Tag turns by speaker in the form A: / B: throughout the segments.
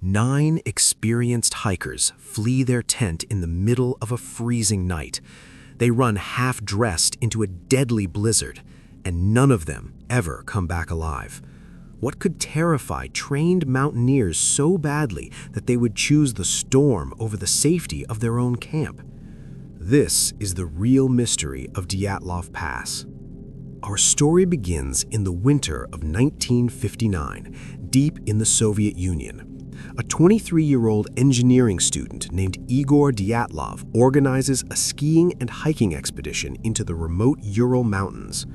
A: 9 experienced hikers flee their tent in the middle of a freezing night. They run half-dressed into a deadly blizzard, and none of them ever come back alive. What could terrify trained mountaineers so badly that they would choose the storm over the safety of their own camp? This is the real mystery of Dyatlov Pass. Our story begins in the winter of 1959, deep in the Soviet Union. A 23-year-old engineering student named Igor Dyatlov organizes a skiing and hiking expedition into the remote Ural Mountains.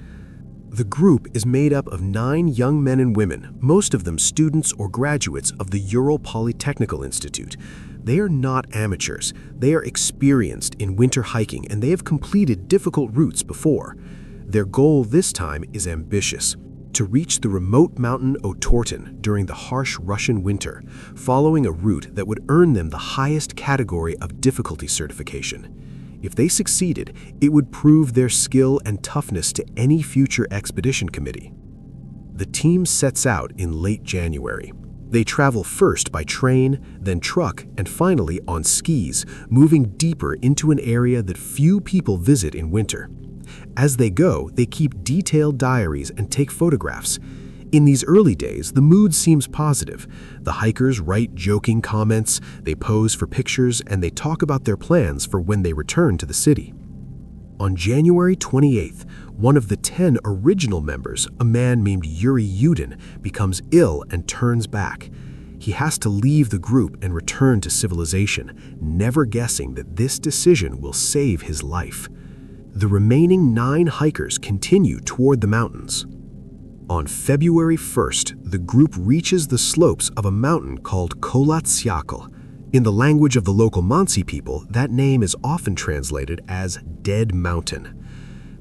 A: The group is made up of 9 young men and women, most of them students or graduates of the Ural Polytechnical Institute. They are not amateurs. They are experienced in winter hiking, and they have completed difficult routes before. Their goal this time is ambitious: to reach the remote mountain Otorten during the harsh Russian winter, following a route that would earn them the highest category of difficulty certification. If they succeeded, it would prove their skill and toughness to any future expedition committee. The team sets out in late January. They travel first by train, then truck, and finally on skis, moving deeper into an area that few people visit in winter. As they go, they keep detailed diaries and take photographs. In these early days, the mood seems positive. The hikers write joking comments, they pose for pictures, and they talk about their plans for when they return to the city. On January 28th, one of the 10 original members, a man named Yuri Yudin, becomes ill and turns back. He has to leave the group and return to civilization, never guessing that this decision will save his life. The remaining 9 hikers continue toward the mountains. On February 1st, the group reaches the slopes of a mountain called Kolatsiakl. In the language of the local Mansi people, that name is often translated as Dead Mountain.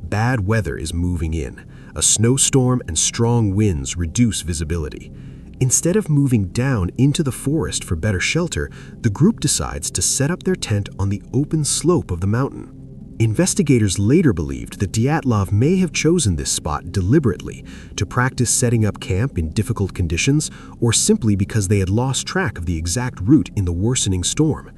A: Bad weather is moving in. A snowstorm and strong winds reduce visibility. Instead of moving down into the forest for better shelter, the group decides to set up their tent on the open slope of the mountain. Investigators later believed that Dyatlov may have chosen this spot deliberately to practice setting up camp in difficult conditions, or simply because they had lost track of the exact route in the worsening storm.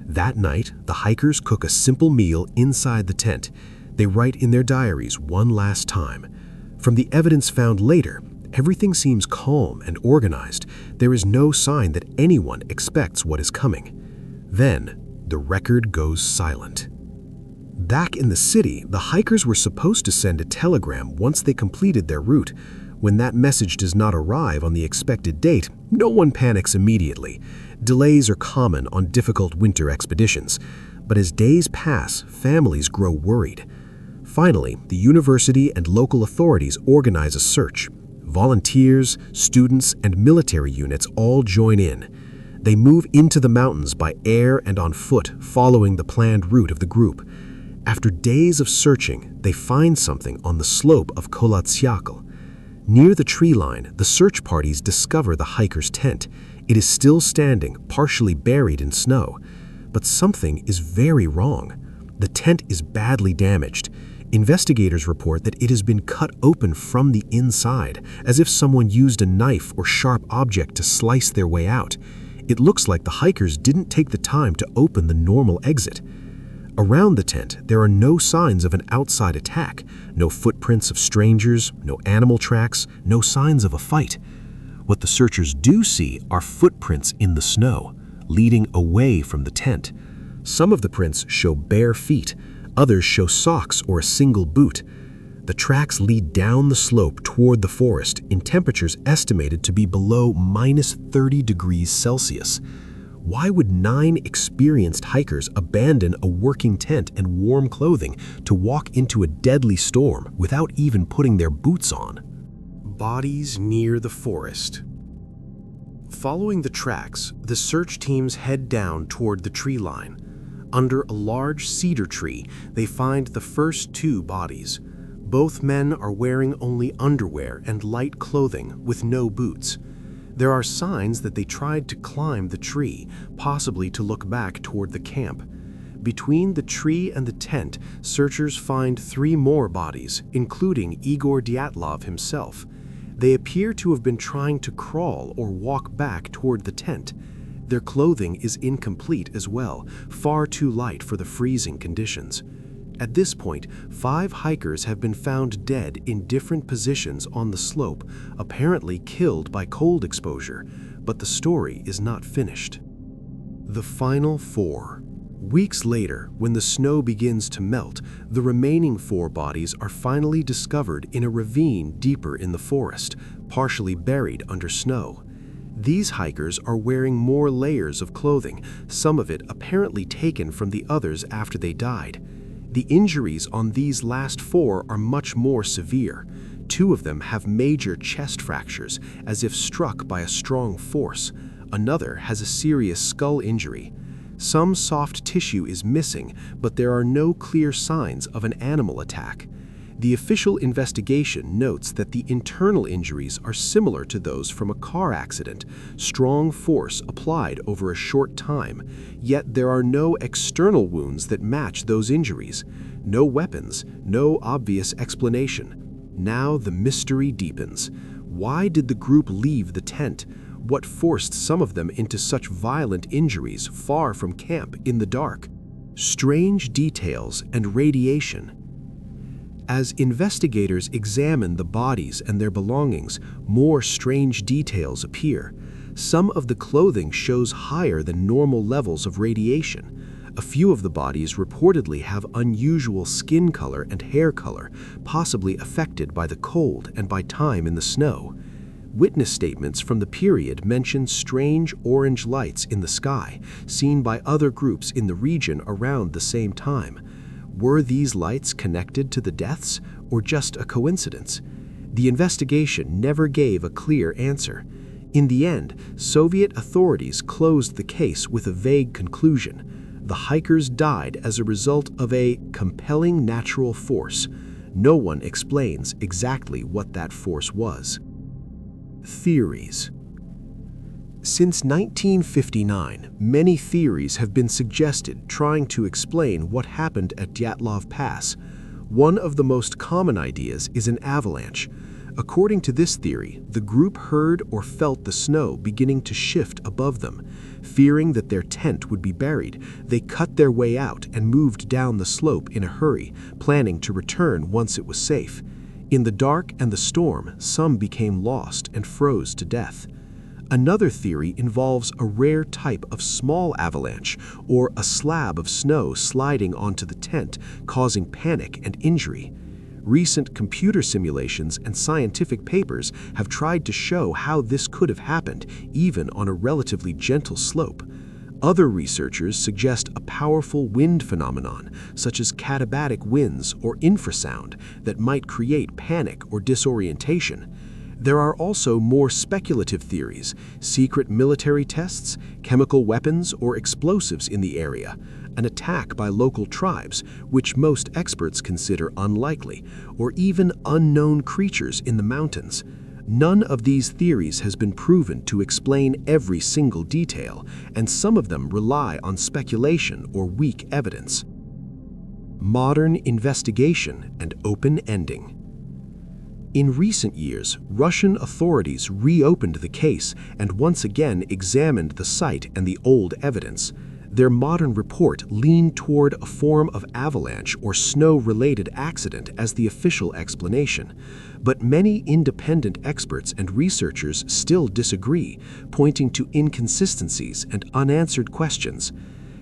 A: That night, the hikers cook a simple meal inside the tent. They write in their diaries one last time. From the evidence found later, everything seems calm and organized. There is no sign that anyone expects what is coming. Then, the record goes silent. Back in the city, the hikers were supposed to send a telegram once they completed their route. When that message does not arrive on the expected date, no one panics immediately. Delays are common on difficult winter expeditions. But as days pass, families grow worried. Finally, the university and local authorities organize a search. Volunteers, students, and military units all join in. They move into the mountains by air and on foot, following the planned route of the group. After days of searching, they find something on the slope of Kolatsiakl. Near the tree line, the search parties discover the hiker's tent. It is still standing, partially buried in snow. But something is very wrong. The tent is badly damaged. Investigators report that it has been cut open from the inside, as if someone used a knife or sharp object to slice their way out. It looks like the hikers didn't take the time to open the normal exit. Around the tent, there are no signs of an outside attack, no footprints of strangers, no animal tracks, no signs of a fight. What the searchers do see are footprints in the snow, leading away from the tent. Some of the prints show bare feet, others show socks or a single boot. The tracks lead down the slope toward the forest in temperatures estimated to be below -30 degrees Celsius. Why would 9 experienced hikers abandon a working tent and warm clothing to walk into a deadly storm without even putting their boots on? Bodies near the forest. Following the tracks, the search teams head down toward the tree line. Under a large cedar tree, they find the first 2 bodies. Both men are wearing only underwear and light clothing with no boots. There are signs that they tried to climb the tree, possibly to look back toward the camp. Between the tree and the tent, searchers find 3 more bodies, including Igor Dyatlov himself. They appear to have been trying to crawl or walk back toward the tent. Their clothing is incomplete as well, far too light for the freezing conditions. At this point, 5 hikers have been found dead in different positions on the slope, apparently killed by cold exposure, but the story is not finished. The final 4. Weeks later, when the snow begins to melt, the remaining 4 bodies are finally discovered in a ravine deeper in the forest, partially buried under snow. These hikers are wearing more layers of clothing, some of it apparently taken from the others after they died. The injuries on these last 4 are much more severe. 2 of them have major chest fractures, as if struck by a strong force. Another has a serious skull injury. Some soft tissue is missing, but there are no clear signs of an animal attack. The official investigation notes that the internal injuries are similar to those from a car accident, strong force applied over a short time, yet there are no external wounds that match those injuries. No weapons, no obvious explanation. Now the mystery deepens. Why did the group leave the tent? What forced some of them into such violent injuries far from camp in the dark? Strange details and radiation. As investigators examine the bodies and their belongings, more strange details appear. Some of the clothing shows higher than normal levels of radiation. A few of the bodies reportedly have unusual skin color and hair color, possibly affected by the cold and by time in the snow. Witness statements from the period mention strange orange lights in the sky, seen by other groups in the region around the same time. Were these lights connected to the deaths, or just a coincidence? The investigation never gave a clear answer. In the end, Soviet authorities closed the case with a vague conclusion. The hikers died as a result of a compelling natural force. No one explains exactly what that force was. Theories. Since 1959, many theories have been suggested trying to explain what happened at Dyatlov Pass. One of the most common ideas is an avalanche. According to this theory, the group heard or felt the snow beginning to shift above them. Fearing that their tent would be buried, they cut their way out and moved down the slope in a hurry, planning to return once it was safe. In the dark and the storm, some became lost and froze to death. Another theory involves a rare type of small avalanche, or a slab of snow sliding onto the tent, causing panic and injury. Recent computer simulations and scientific papers have tried to show how this could have happened, even on a relatively gentle slope. Other researchers suggest a powerful wind phenomenon, such as katabatic winds or infrasound, that might create panic or disorientation. There are also more speculative theories: secret military tests, chemical weapons, or explosives in the area, an attack by local tribes, which most experts consider unlikely, or even unknown creatures in the mountains. None of these theories has been proven to explain every single detail, and some of them rely on speculation or weak evidence. Modern investigation and open ending. In recent years, Russian authorities reopened the case and once again examined the site and the old evidence. Their modern report leaned toward a form of avalanche or snow-related accident as the official explanation. But many independent experts and researchers still disagree, pointing to inconsistencies and unanswered questions.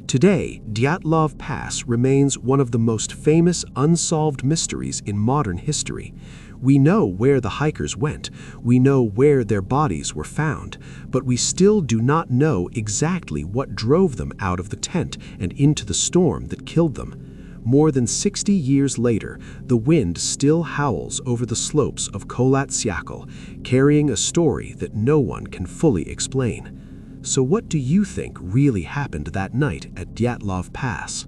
A: Today, Dyatlov Pass remains one of the most famous unsolved mysteries in modern history. We know where the hikers went, we know where their bodies were found, but we still do not know exactly what drove them out of the tent and into the storm that killed them. More than 60 years later, the wind still howls over the slopes of Kholat-Syakhl, carrying a story that no one can fully explain. So what do you think really happened that night at Dyatlov Pass?